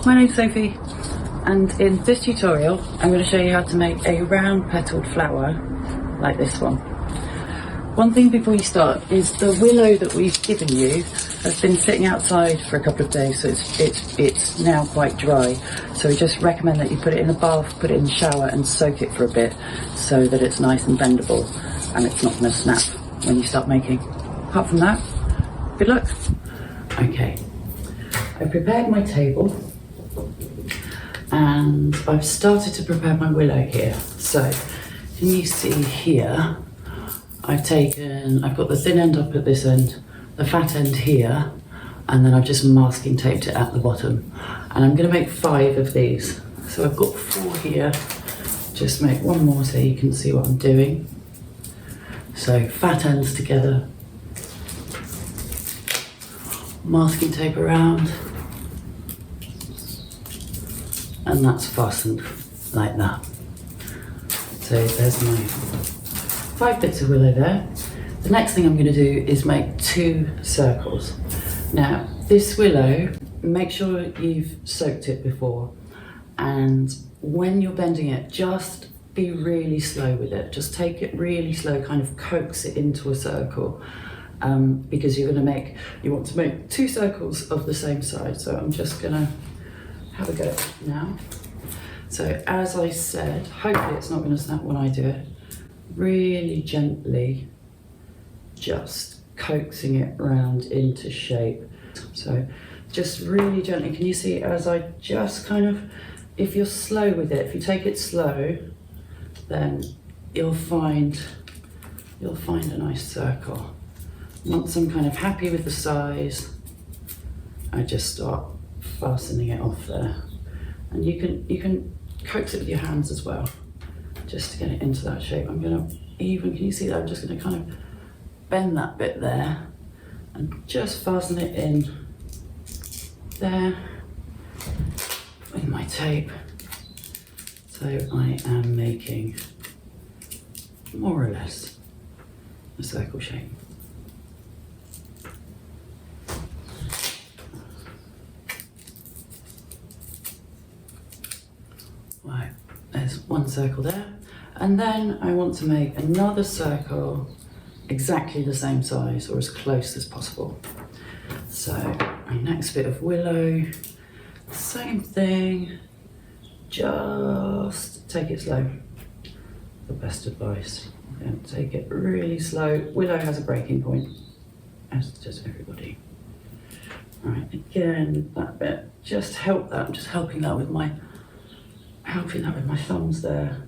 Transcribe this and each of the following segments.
My name's Sophie, and in this tutorial I'm going to show you how to make a round petalled flower like this one. One thing before you start is the willow that we've given you has been sitting outside for a couple of days, so it's now quite dry. So we just recommend that you put it in the bath, put it in the shower and soak it for a bit so that it's nice and bendable and it's not going to snap when you start making. Apart from that, good luck. Okay, I've prepared my table and I've started to prepare my willow here. So can you see here, I've got the thin end up at this end, the fat end here, and then I've just masking taped it at the bottom. And I'm going to make 5 of these. So I've got 4 here, just make one more so you can see what I'm doing. So fat ends together, masking tape around, and that's fastened like that. So there's my 5 bits of willow there. The next thing I'm going to do is make 2 circles. Now this willow, make sure you've soaked it before, and when you're bending it, just be really slow with it. Just take it really slow, kind of coax it into a circle, because you want to make 2 circles of the same size. So I'm just going to have a go now. So as I said, hopefully it's not going to snap when I do it. Really gently, just coaxing it round into shape. So just really gently, can you see as I just kind of, if you're slow with it, if you take it slow, then you'll find a nice circle. Once I'm kind of happy with the size, I just start fastening it off there. And you can coax it with your hands as well, just to get it into that shape. I'm gonna can you see that? I'm just gonna kind of bend that bit there and just fasten it in there with my tape. So I am making more or less a circle shape. Right, there's one circle there. And then I want to make another circle exactly the same size or as close as possible. So my next bit of willow, same thing, just take it slow. The best advice. And take it really slow. Willow has a breaking point, as does everybody. Right, again, that bit, just help that. I'm just helping that with my thumbs there.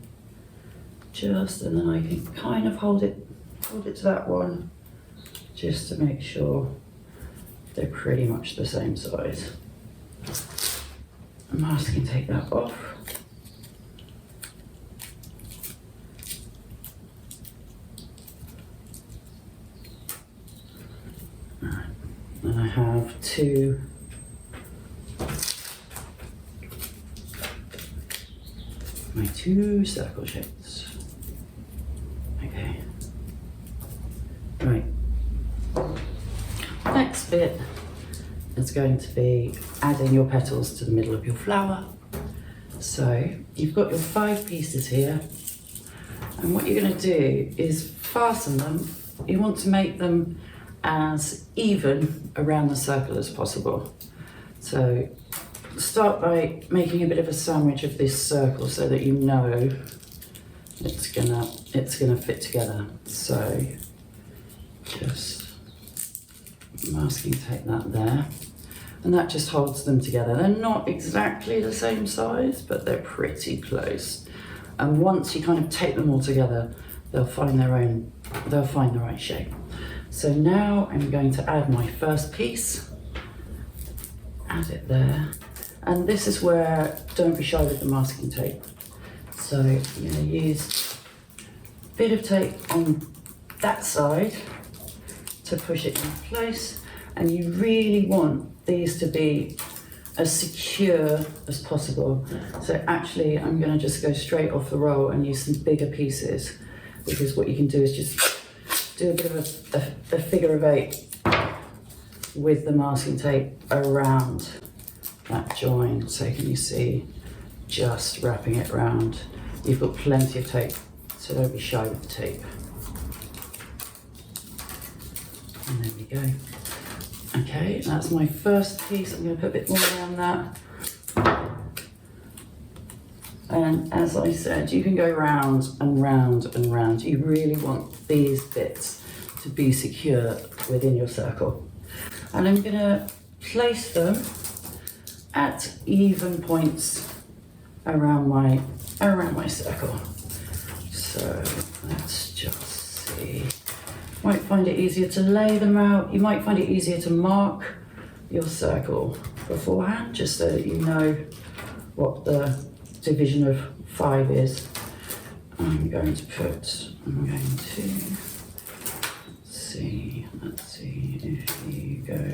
Just, and then I can kind of hold it to that one, just to make sure they're pretty much the same size. I'm asking take that off. Alright, then I have my 2 circle shapes. Okay. Right. Next bit is going to be adding your petals to the middle of your flower. So you've got your 5 pieces here, and what you're going to do is fasten them. You want to make them as even around the circle as possible. So start by making a bit of a sandwich of this circle so that you know it's gonna fit together. So just masking tape that there, and that just holds them together. They're not exactly the same size, but they're pretty close. And once you kind of tape them all together, they'll find the right shape. So now I'm going to add my first piece. Add it there. And this is where, don't be shy with the masking tape. So I'm going to use a bit of tape on that side to push it in place. And you really want these to be as secure as possible. So actually I'm going to just go straight off the roll and use some bigger pieces, because what you can do is just do a bit of a figure of 8 with the masking tape around that join. So can you see, just wrapping it around. You've got plenty of tape, so don't be shy with the tape. And there we go. Okay, that's my first piece. I'm going to put a bit more around that. And as I said, you can go round and round and round. You really want these bits to be secure within your circle. And I'm going to place them at even points around my circle. So let's just see. You might find it easier to lay them out. You might find it easier to mark your circle beforehand, just so that you know what the division of 5 is. I'm going to let's see if you go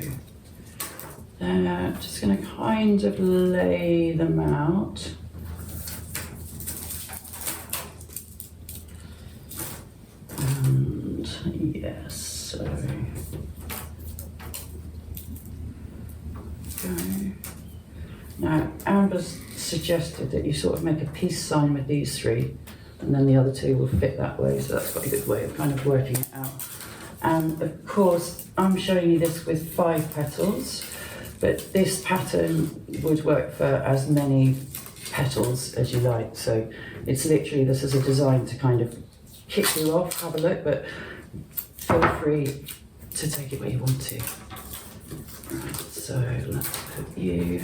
there. Just going to kind of lay them out. And yes, so go. Now, Amber's suggested that you sort of make a peace sign with these 3, and then the other 2 will fit that way, so that's quite a good way of kind of working it out. And of course, I'm showing you this with 5 petals, but this pattern would work for as many petals as you like. So it's literally, this is a design to kind of kick you off, have a look, but feel free to take it where you want to. Right, so let's put you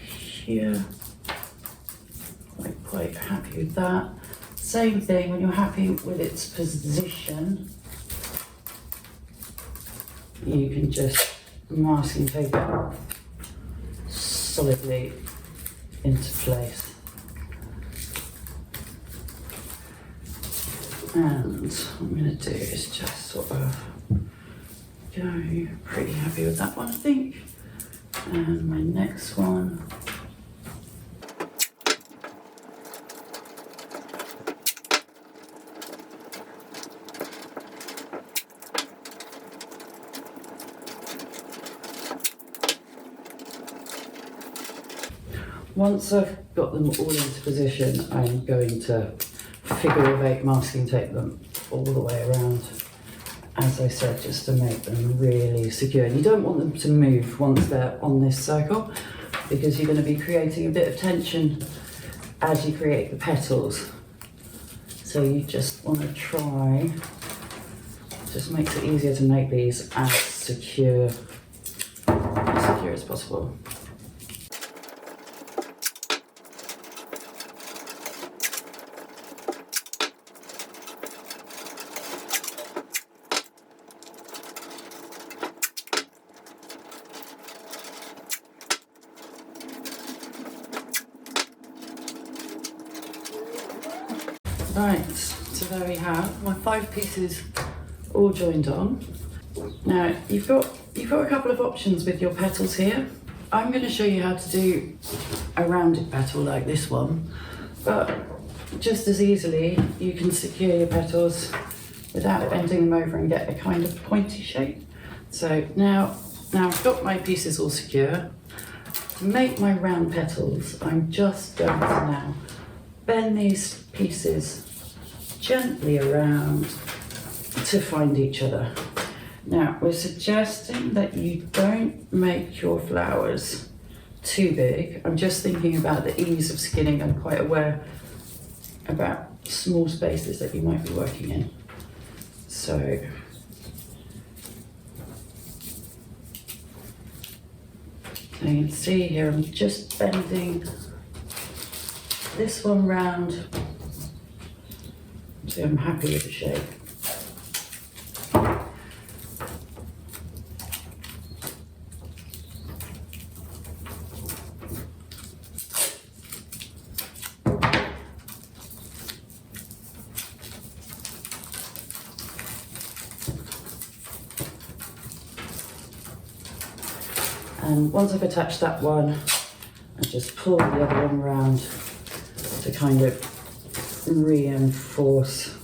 here. Quite happy with that. Same thing, when you're happy with its position, you can just masking tape it solidly into place. And what I'm going to do is just sort of go, pretty happy with that one, I think. And my next one. Once I've got them all into position, I'm going to figure of 8 masking tape them all the way around, as I said, just to make them really secure. And you don't want them to move once they're on this circle, because you're going to be creating a bit of tension as you create the petals. So you just want to try, just makes it easier to make these as secure as possible. Right, so there we have my 5 pieces all joined on. Now you've got a couple of options with your petals here. I'm going to show you how to do a rounded petal like this one, but just as easily you can secure your petals without bending them over and get a kind of pointy shape. So now I've got my pieces all secure. To make my round petals, I'm just going to now bend these pieces gently around to find each other. Now, we're suggesting that you don't make your flowers too big. I'm just thinking about the ease of skinning. I'm quite aware about small spaces that you might be working in. So, you can see here, I'm just bending this one round. So I'm happy with the shape. And once I've attached that one, I just pull the other one around to kind of reinforce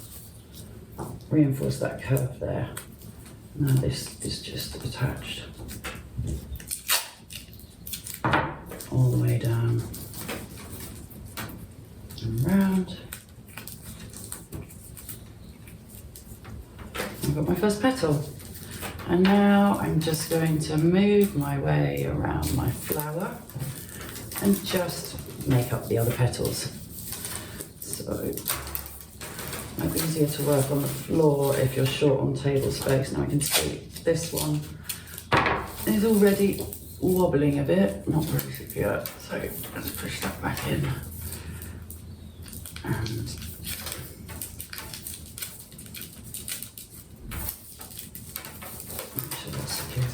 that curve there. Now this is just attached. all the way down and round. I've got my first petal. And now I'm just going to move my way around my flower and just make up the other petals. So it might be easier to work on the floor if you're short on table space. Now I can see this one is already wobbling a bit, not very secure. So let's push that back in. And make sure that's secure.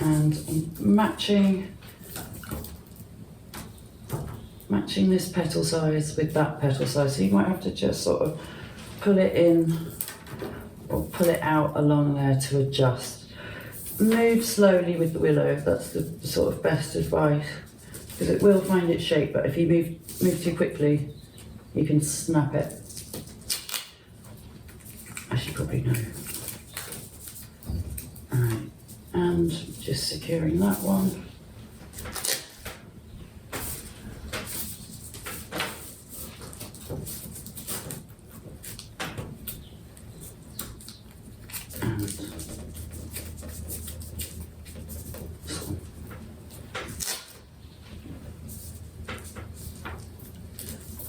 And I'm matching this petal size with that petal size, so you might have to just sort of pull it in or pull it out along there to adjust. Move slowly with the willow, that's the sort of best advice, because it will find its shape, but if you move too quickly, you can snap it, as you probably know. Alright, and just securing that one.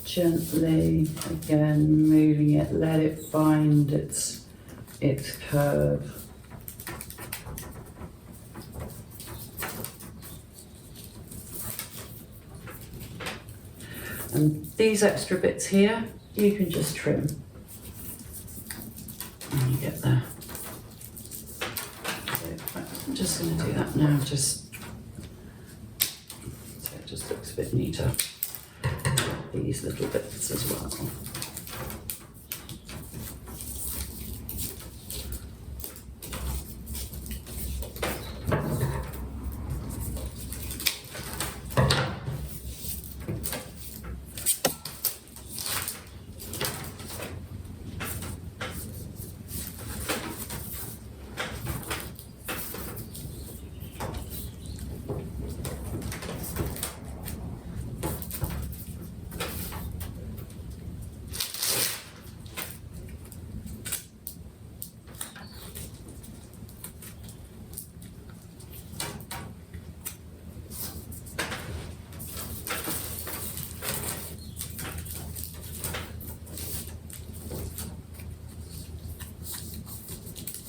Gently, again, moving it, let it find its curve. And these extra bits here, you can just trim when you get there. So I'm just going to do that now, just so it just looks a bit neater. These little bits as well.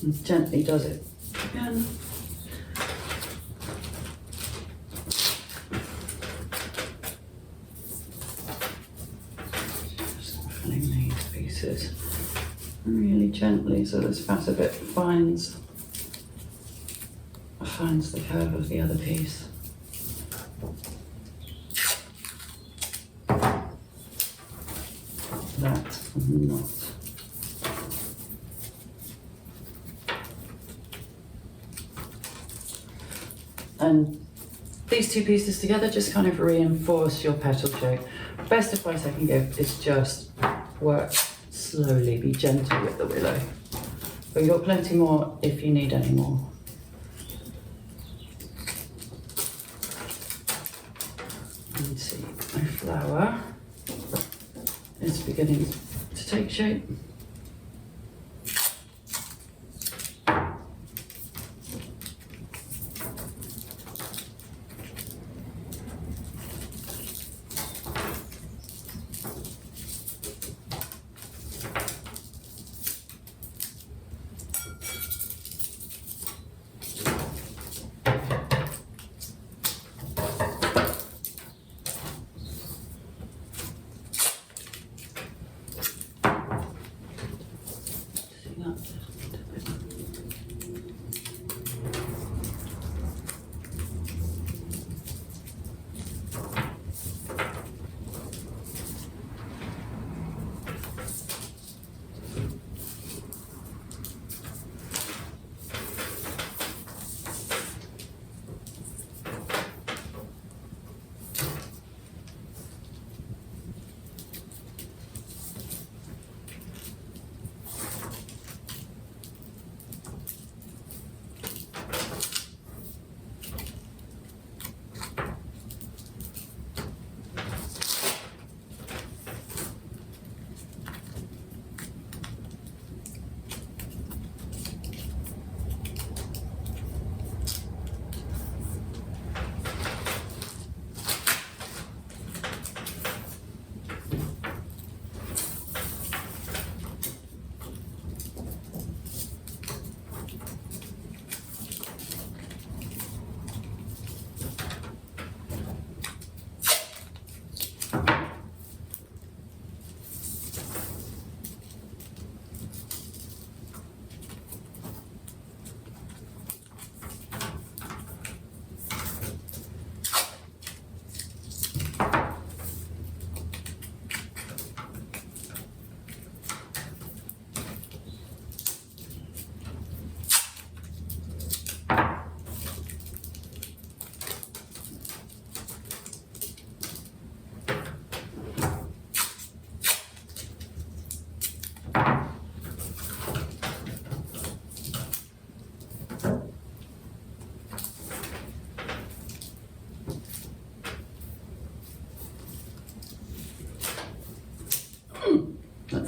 And gently does it again. Just filling these pieces really gently so this fatter bit finds the curve of the other piece. That's not. And these two pieces together just kind of reinforce your petal shape. Best advice I can give is just work slowly, be gentle with the willow. But you've got plenty more if you need any more. And see, my flower is beginning to take shape.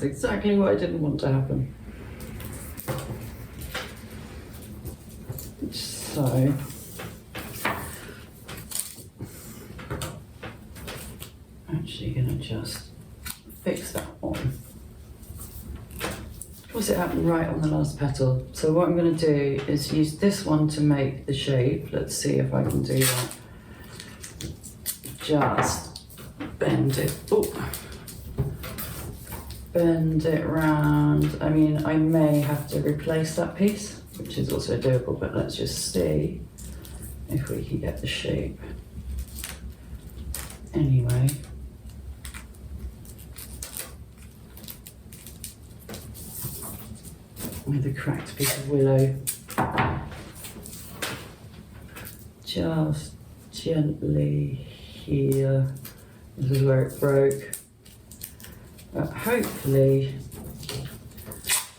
exactly what I didn't want to happen. So, actually gonna just fix that on. Of course it happened right on the last petal. So what I'm gonna do is use this one to make the shape. Let's see if I can do that. Just bend it, bend it round. I mean, I may have to replace that piece, which is also doable, but let's just see if we can get the shape. Anyway. With a cracked piece of willow. Just gently here. This is where it broke. But hopefully,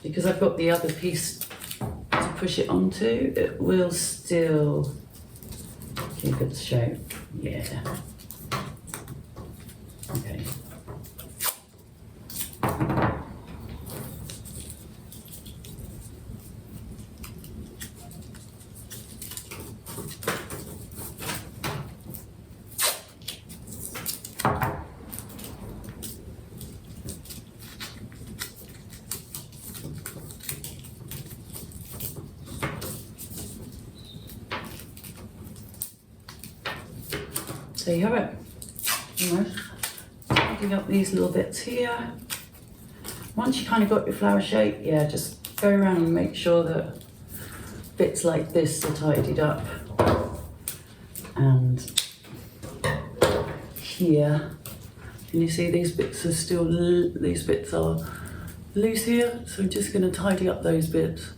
because I've got the other piece to push it onto, it will still keep its shape. Yeah. Okay. There you have it. Almost. Tidying up these little bits here. Once you kind of got your flower shape, yeah, just go around and make sure that bits like this are tidied up. And here, can you see these bits are still, these bits are loose here? So I'm just gonna tidy up those bits,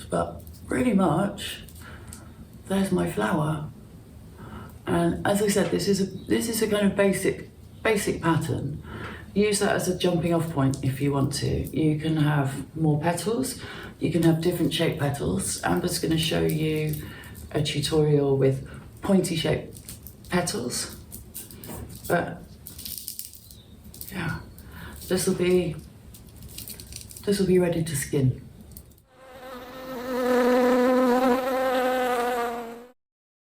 but pretty much, there's my flower. And as I said, this is a kind of basic pattern. Use that as a jumping off point if you want to. You can have more petals, you can have different shaped petals. Amber's going to show you a tutorial with pointy shaped petals. But yeah, this will be ready to skin.